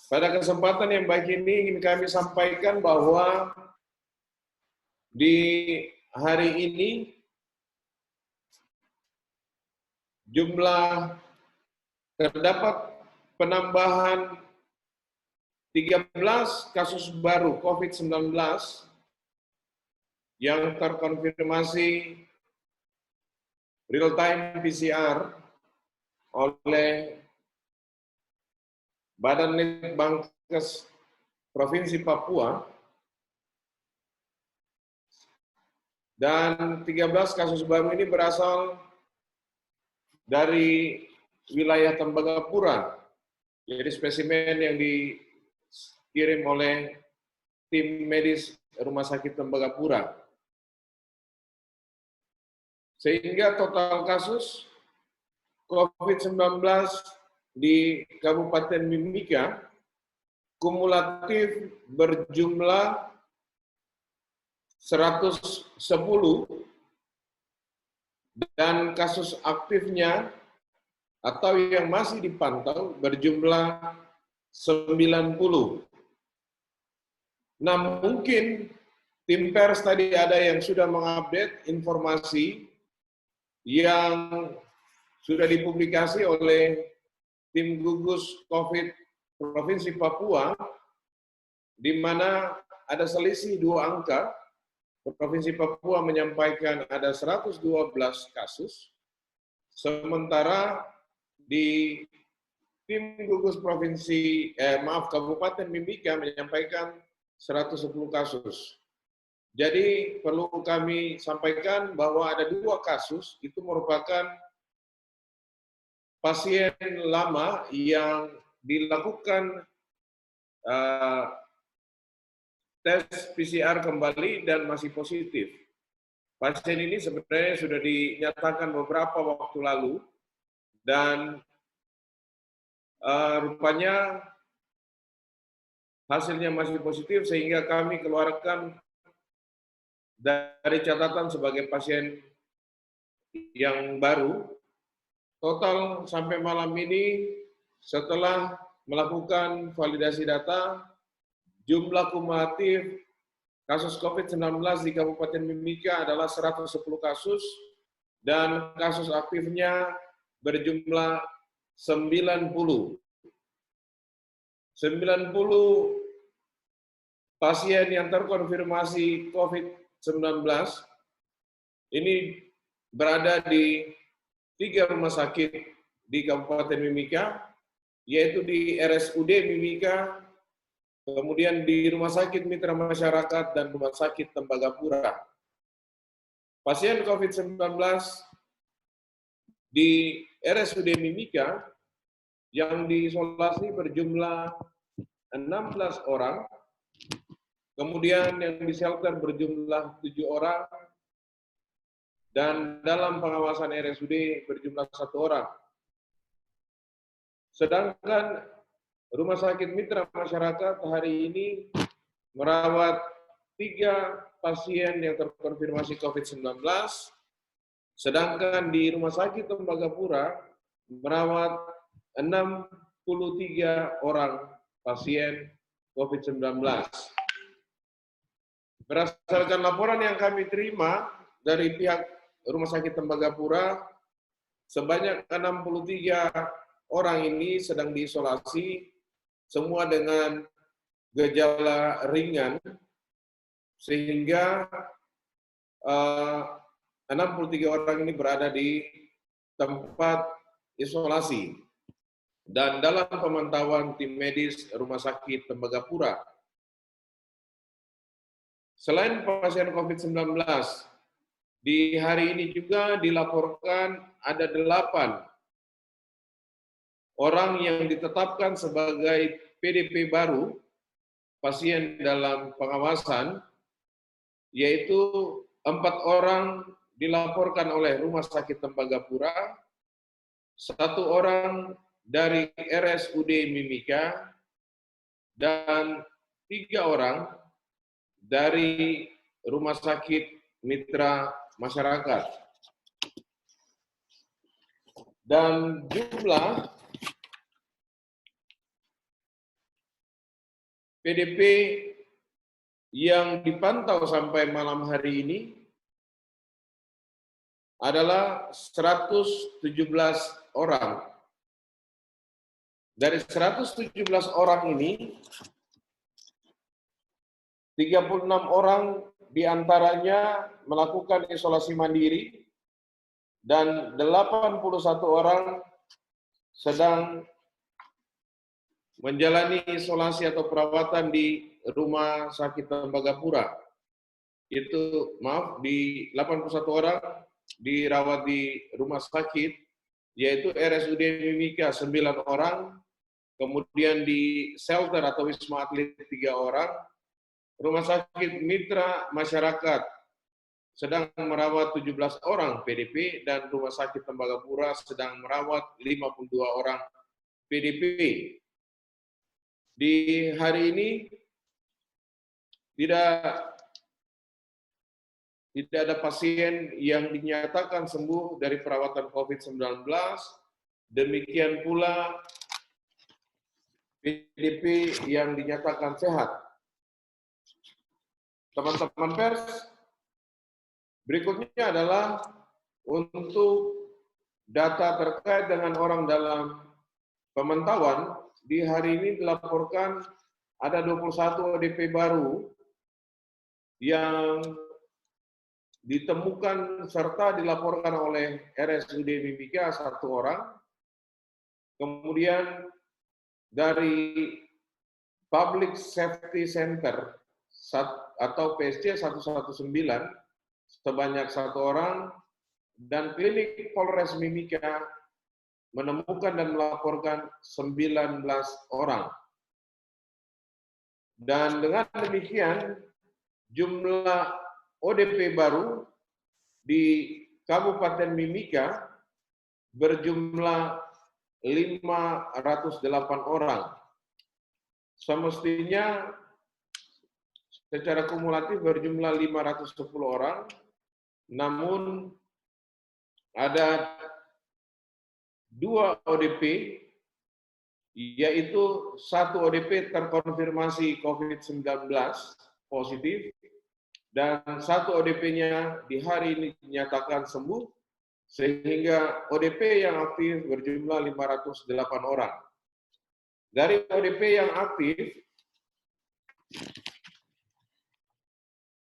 Pada kesempatan yang baik ini ingin kami sampaikan bahwa di hari ini jumlah terdapat penambahan 13 kasus baru COVID-19 yang terkonfirmasi real-time PCR oleh Badan Litbangkes Provinsi Papua, dan 13 kasus baru ini berasal dari wilayah Tembagapura, jadi spesimen yang dikirim oleh tim medis Rumah Sakit Tembagapura. Sehingga total kasus COVID-19 di Kabupaten Mimika kumulatif berjumlah 110 dan kasus aktifnya atau yang masih dipantau berjumlah 90. Nah, mungkin tim pers tadi ada yang sudah mengupdate informasi yang sudah dipublikasi oleh tim gugus COVID Provinsi Papua, di mana ada selisih 2 angka. Provinsi Papua menyampaikan ada 112 kasus, sementara di tim gugus Kabupaten Mimika menyampaikan 110 kasus. Jadi perlu kami sampaikan bahwa ada 2 kasus, itu merupakan pasien lama yang dilakukan tes PCR kembali dan masih positif. Pasien ini sebenarnya sudah dinyatakan beberapa waktu lalu dan rupanya hasilnya masih positif sehingga kami keluarkan dari catatan sebagai pasien yang baru. Total sampai malam ini setelah melakukan validasi data, jumlah kumulatif kasus COVID-19 di Kabupaten Mimika adalah 110 kasus dan kasus aktifnya berjumlah 90. 90 pasien yang terkonfirmasi COVID-19 ini berada di 3 rumah sakit di Kabupaten Mimika, yaitu di RSUD Mimika, kemudian di Rumah Sakit Mitra Masyarakat, dan Rumah Sakit Tembagapura. Pasien COVID-19 di RSUD Mimika yang diisolasi berjumlah 16 orang, kemudian yang di shelter berjumlah 7 orang, dan dalam pengawasan RSUD berjumlah 1 orang. Sedangkan Rumah Sakit Mitra Masyarakat hari ini merawat 3 pasien yang terkonfirmasi COVID-19, sedangkan di Rumah Sakit Tembagapura merawat 63 orang pasien COVID-19. Berdasarkan laporan yang kami terima dari pihak Rumah Sakit Tembagapura, sebanyak 63 orang ini sedang diisolasi, semua dengan gejala ringan, sehingga 63 orang ini berada di tempat isolasi dan dalam pemantauan tim medis Rumah Sakit Tembagapura. Selain pasien COVID-19, di hari ini juga dilaporkan ada 8 orang yang ditetapkan sebagai PDP baru, pasien dalam pengawasan, yaitu 4 orang dilaporkan oleh Rumah Sakit Tembagapura, 1 orang dari RSUD Mimika, dan 3 orang dari Rumah Sakit Mitra Masyarakat. Dan jumlah PDP yang dipantau sampai malam hari ini adalah 117 orang. Dari 117 orang ini, 36 orang diantaranya melakukan isolasi mandiri dan 81 orang sedang menjalani isolasi atau perawatan di Rumah Sakit Tembagapura. Itu, maaf, di 81 orang dirawat di rumah sakit, yaitu RSUD Mimika 9 orang, kemudian di shelter atau Wisma Atlet 3 orang, Rumah Sakit Mitra Masyarakat sedang merawat 17 orang PDP, dan Rumah Sakit Tembagapura sedang merawat 52 orang PDP. Di hari ini tidak ada pasien yang dinyatakan sembuh dari perawatan COVID-19, demikian pula PDP yang dinyatakan sehat. Teman-teman pers, berikutnya adalah untuk data terkait dengan orang dalam pemantauan. Di hari ini dilaporkan ada 21 ODP baru yang ditemukan serta dilaporkan oleh RSUD Mimika 1 orang. Kemudian dari Public Safety Center atau PSC 119 sebanyak 1 orang, dan klinik Polres Mimika menemukan dan melaporkan 19 orang. Dan dengan demikian, jumlah ODP baru di Kabupaten Mimika berjumlah 508 orang. Semestinya secara kumulatif berjumlah 510 orang, namun ada 2 ODP, yaitu 1 ODP terkonfirmasi COVID-19 positif, dan 1 ODP-nya di hari ini dinyatakan sembuh, sehingga ODP yang aktif berjumlah 508 orang. Dari ODP yang aktif,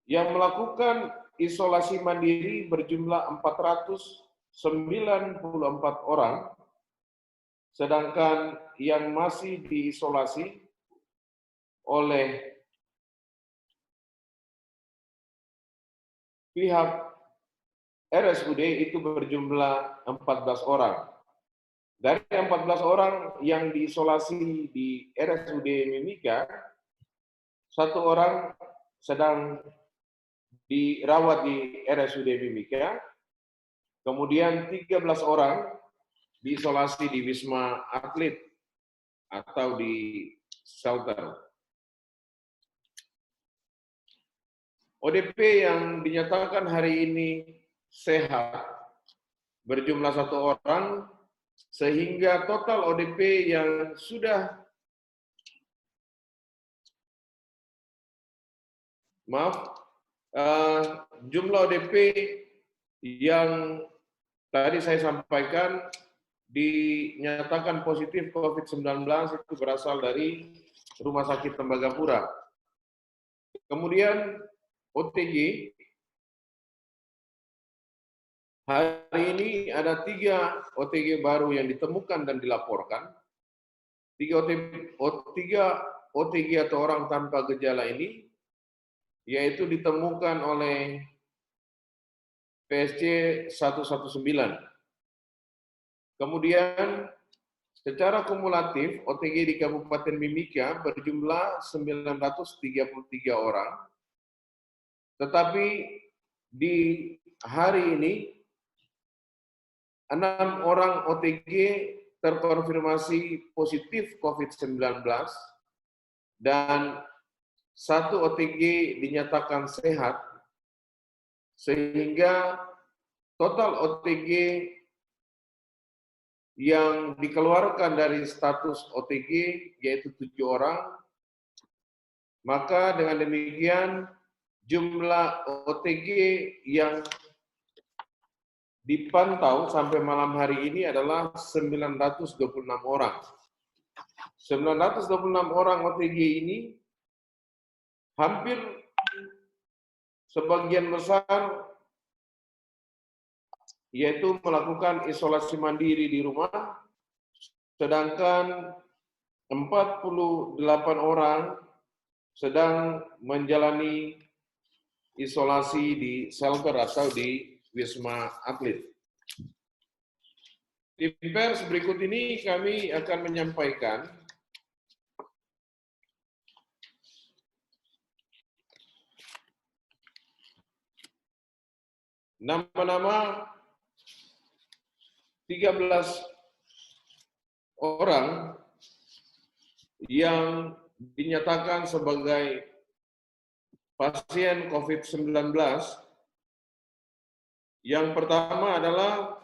yang melakukan isolasi mandiri berjumlah 494 orang, sedangkan yang masih diisolasi oleh pihak RSUD itu berjumlah 14 orang. Dari 14 orang yang diisolasi di RSUD Mimika, 1 orang sedang dirawat di RSUD Mimika, kemudian 13 orang diisolasi di Wisma Atlet atau di shelter. ODP yang dinyatakan hari ini sehat berjumlah 1 orang, sehingga total ODP yang sudah jumlah ODP yang tadi saya sampaikan dinyatakan positif COVID-19 itu berasal dari Rumah Sakit Tembagapura. Kemudian OTG, hari ini ada 3 OTG baru yang ditemukan dan dilaporkan. 3 OTG atau orang tanpa gejala ini, yaitu ditemukan oleh PSC 119. Kemudian secara kumulatif OTG di Kabupaten Mimika berjumlah 933 orang. Tetapi di hari ini 6 orang OTG terkonfirmasi positif COVID-19 dan 1 OTG dinyatakan sehat, sehingga total OTG yang dikeluarkan dari status OTG yaitu 7 orang, Maka dengan demikian jumlah OTG yang dipantau sampai malam hari ini adalah 926 orang. 926 orang OTG ini hampir sebagian besar yaitu melakukan isolasi mandiri di rumah, sedangkan 48 orang sedang menjalani isolasi di shelter atau di Wisma Atlet. Di pers berikut ini kami akan menyampaikan nama-nama 13 orang yang dinyatakan sebagai pasien COVID-19. Yang pertama adalah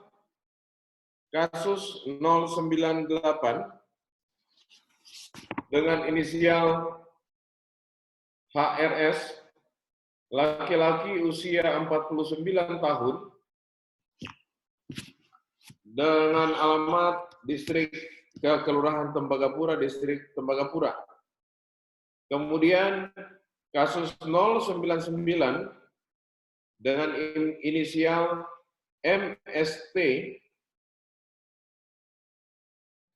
kasus 098 dengan inisial HRS, laki-laki usia 49 tahun, dengan alamat distrik Kelurahan Tembagapura, distrik Tembagapura. Kemudian kasus 099 dengan inisial MST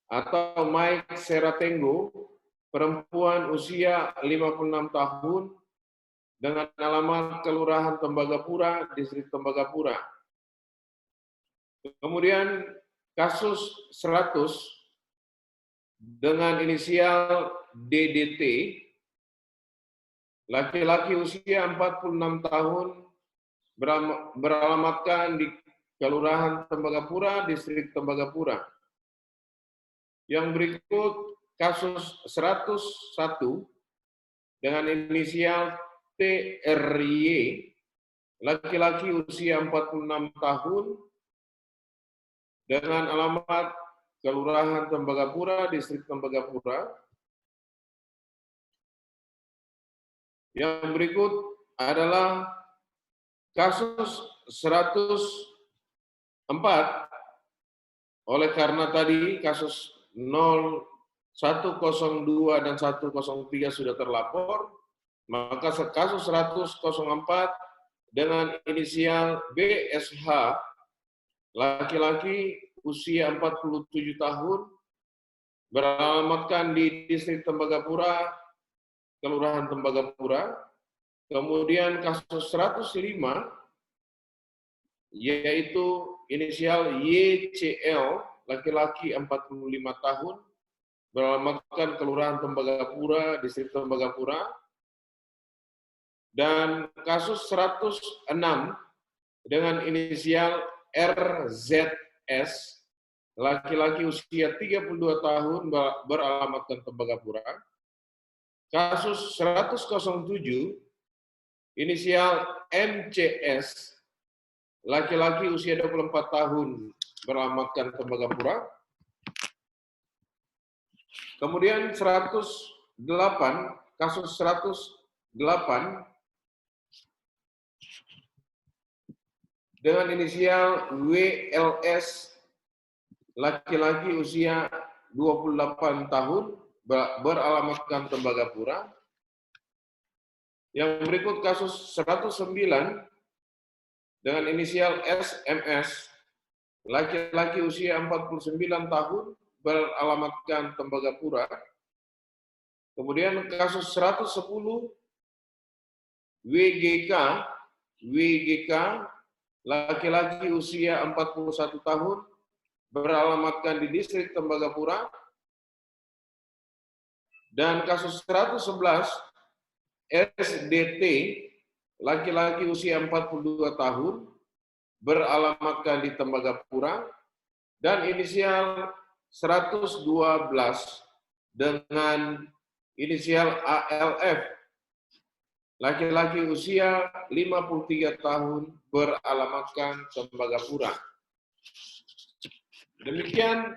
atau Mike Seratengo, perempuan usia 56 tahun dengan alamat Kelurahan Tembagapura, distrik Tembagapura. Kemudian kasus 100 dengan inisial DDT, laki-laki usia 46 tahun, beralamatkan di Kelurahan Tembagapura, distrik Tembagapura. Yang berikut kasus 101 dengan inisial TRY, laki-laki usia 46 tahun, dengan alamat Kelurahan Tembagapura, distrik Tembagapura. Yang berikut adalah kasus 104, oleh karena tadi kasus 102 dan 103 sudah terlapor, maka kasus 104 dengan inisial BSH, laki-laki usia 47 tahun, beralamatkan di distrik Tembagapura, Kelurahan Tembagapura. Kemudian kasus 105, yaitu inisial YCL, laki-laki 45 tahun, beralamatkan Kelurahan Tembagapura, distrik Tembagapura. Dan kasus 106 dengan inisial RZS, laki-laki usia 32 tahun, beralamatkan Tembagapura. Kasus 107, inisial MCS, laki-laki usia 24 tahun, beralamatkan Tembagapura. Kemudian 108, kasus 108 dengan inisial WLS, laki-laki usia 28 tahun, beralamatkan Tembagapura. Yang berikut kasus 109 dengan inisial SMS, laki-laki usia 49 tahun, beralamatkan Tembagapura. Kemudian kasus 110 WGK, laki-laki usia 41 tahun, beralamatkan di distrik Tembagapura. Dan kasus 111 SDT, laki-laki usia 42 tahun, beralamatkan di Tembagapura. Dan inisial 112 dengan inisial ALF, laki-laki usia 53 tahun, beralamatkan Tembagapura. Demikian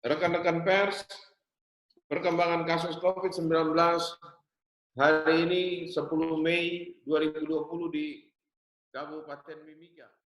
rekan-rekan pers Perkembangan kasus COVID-19 hari ini 10 Mei 2020 di Kabupaten Mimika.